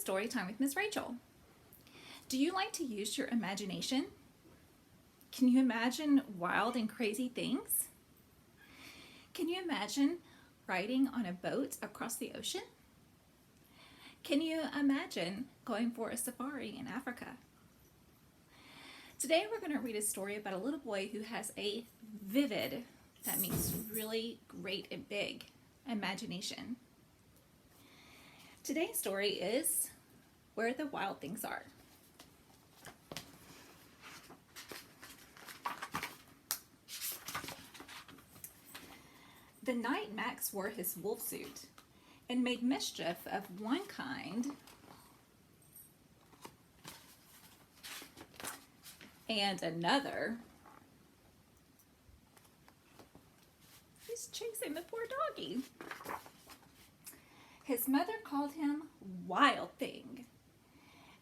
story time with Miss Rachel. Do you like to use your imagination? Can you imagine wild and crazy things? Can you imagine riding on a boat across the ocean? Can you imagine going for a safari in Africa? Today we're going to read a story about a little boy who has a vivid, that means really great and big, imagination. Today's story is Where the Wild Things Are. The night Max wore his wolf suit and made mischief of one kind and another, he's chasing the poor doggy. His mother called him Wild Thing,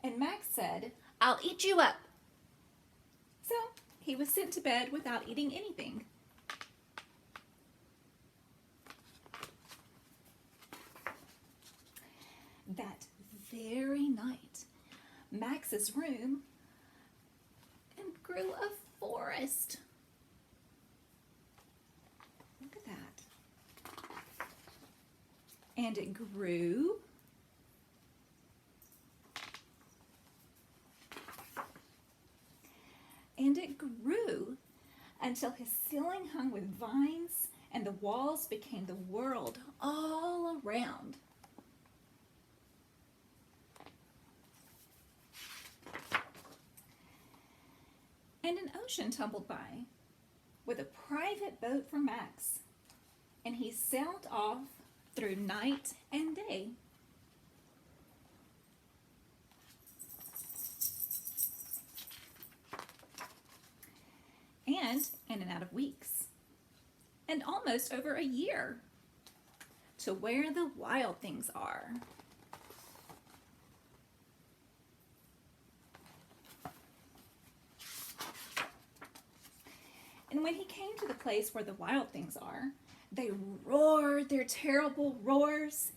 and Max said, "I'll eat you up." So he was sent to bed without eating anything. That very night, Max's room grew a forest. Look at that. And it grew and it grew until his ceiling hung with vines and the walls became the world all around. And an ocean tumbled by with a private boat for Max, and he sailed off through night and day. And in and out of weeks, and almost over a year, to where the wild things are. And when he came to the place where the wild things are, they roared their terrible roars,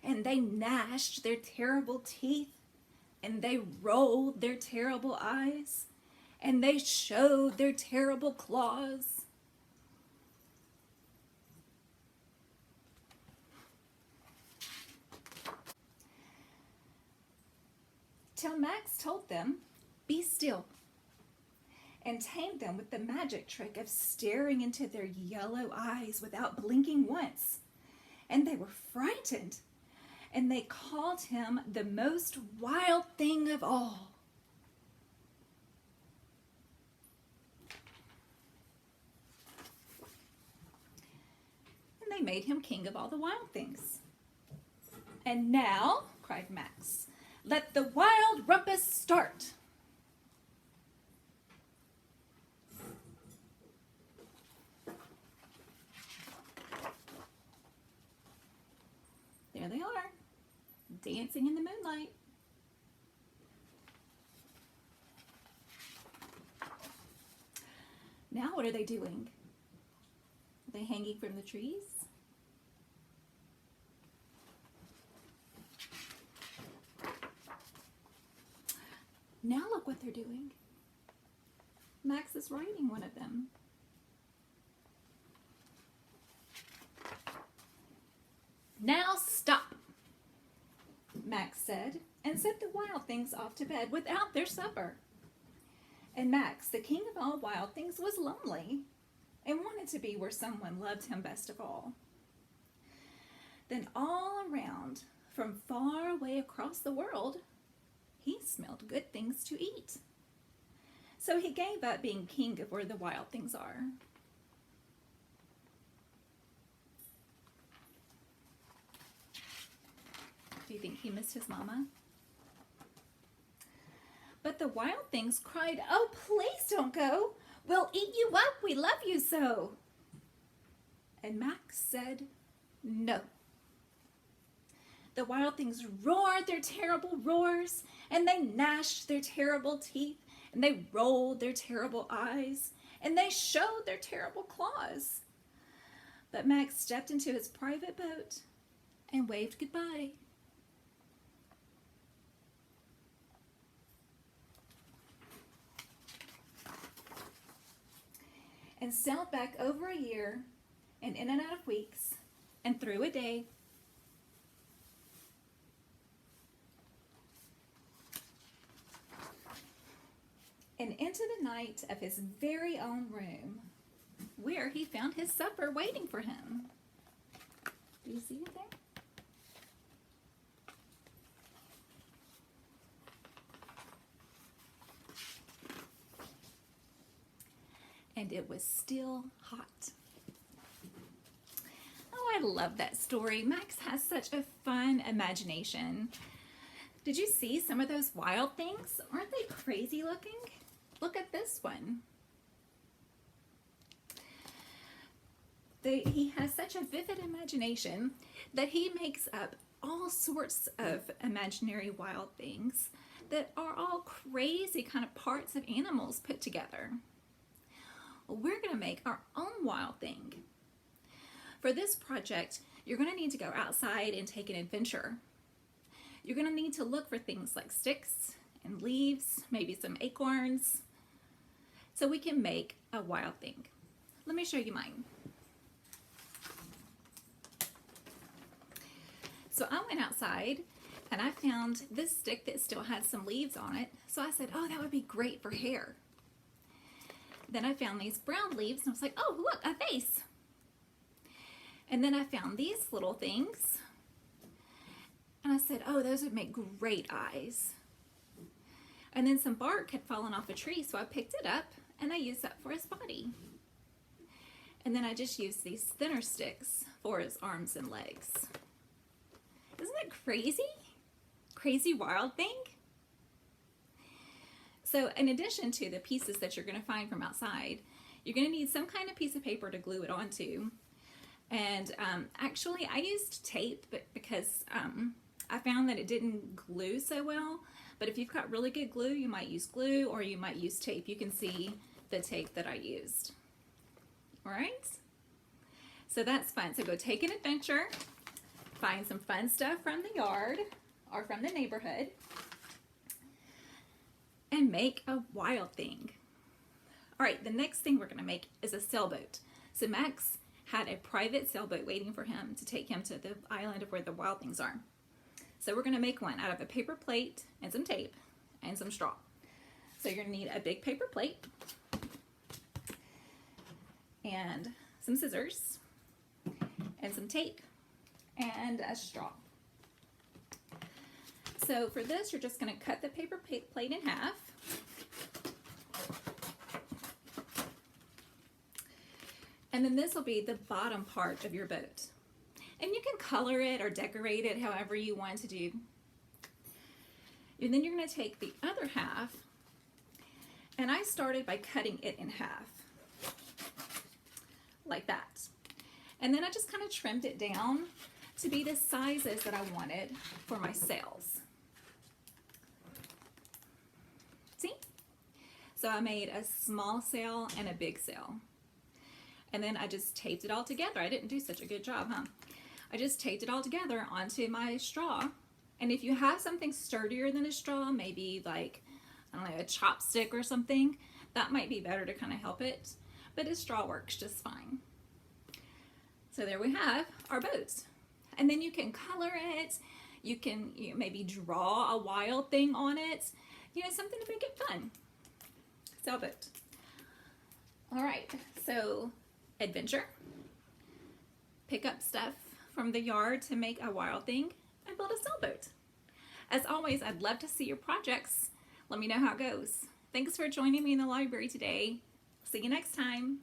and they gnashed their terrible teeth, and they rolled their terrible eyes, and they showed their terrible claws. Till Max told them, "Be still," and tamed them with the magic trick of staring into their yellow eyes without blinking once. And they were frightened, and they called him the most wild thing of all. And they made him king of all the wild things. "And now," cried Max, "let the wild rumpus start." There they are, dancing in the moonlight. Now what are they doing? Are they hanging from the trees? Now look what they're doing. Max is riding one of them. "Now stop," Max said, and sent the wild things off to bed without their supper. And Max, the king of all wild things, was lonely and wanted to be where someone loved him best of all. Then all around, from far away across the world, he smelled good things to eat. So he gave up being king of where the wild things are. Do you think he missed his mama? But the wild things cried, "Oh, please don't go. We'll eat you up. We love you so." And Max said, "No." The wild things roared their terrible roars, and they gnashed their terrible teeth, and they rolled their terrible eyes, and they showed their terrible claws. But Max stepped into his private boat and waved goodbye. and sailed back over a year and in and out of weeks and through a day. And into the night of his very own room, where he found his supper waiting for him. Do you see it there? And it was still hot. Oh, I love that story. Max has such a fun imagination. Did you see some of those wild things? Aren't they crazy looking? Look at this one. He has such a vivid imagination that he makes up all sorts of imaginary wild things that are all crazy kind of parts of animals put together. Well, we're going to make our own wild thing. For this project, you're going to need to go outside and take an adventure. You're going to need to look for things like sticks and leaves, maybe some acorns, so we can make a wild thing. Let me show you mine. So I went outside and I found this stick that still had some leaves on it. So I said, oh, that would be great for hair. Then I found these brown leaves and I was like, oh, look, a vase. And then I found these little things and I said, oh, those would make great eyes. And then some bark had fallen off a tree, so I picked it up and I used that for his body. And then I just used these thinner sticks for his arms and legs. Isn't that crazy? Crazy wild thing? So in addition to the pieces that you're going to find from outside, you're going to need some kind of piece of paper to glue it onto. And actually I used tape because I found that it didn't glue so well. But if you've got really good glue, you might use glue or you might use tape. You can see the tape that I used. All right? So that's fun. So go take an adventure, find some fun stuff from the yard or from the neighborhood, and make a wild thing. All right, the next thing we're going to make is a sailboat. So Max had a private sailboat waiting for him to take him to the island of where the wild things are. So we're going to make one out of a paper plate and some tape and some straw. So you're going to need a big paper plate and some scissors and some tape and a straw. So for this, you're just going to cut the paper plate in half. And then this will be the bottom part of your boat. And you can color it or decorate it however you want to do. And then you're going to take the other half, and I started by cutting it in half, like that. And then I just kind of trimmed it down to be the sizes that I wanted for my sails. See? So I made a small sail and a big sail. And then I just taped it all together. I didn't do such a good job, huh? I just taped it all together onto my straw. And if you have something sturdier than a straw, maybe like, I don't know, a chopstick or something, that might be better to kind of help it. But a straw works just fine. So there we have our boat. And then you can color it. You can maybe draw a wild thing on it. You know, something to make it fun. Sailboat. All right, so adventure. Pick up stuff from the yard to make a wild thing and build a sailboat. As always, I'd love to see your projects. Let me know how it goes. Thanks for joining me in the library today. See you next time.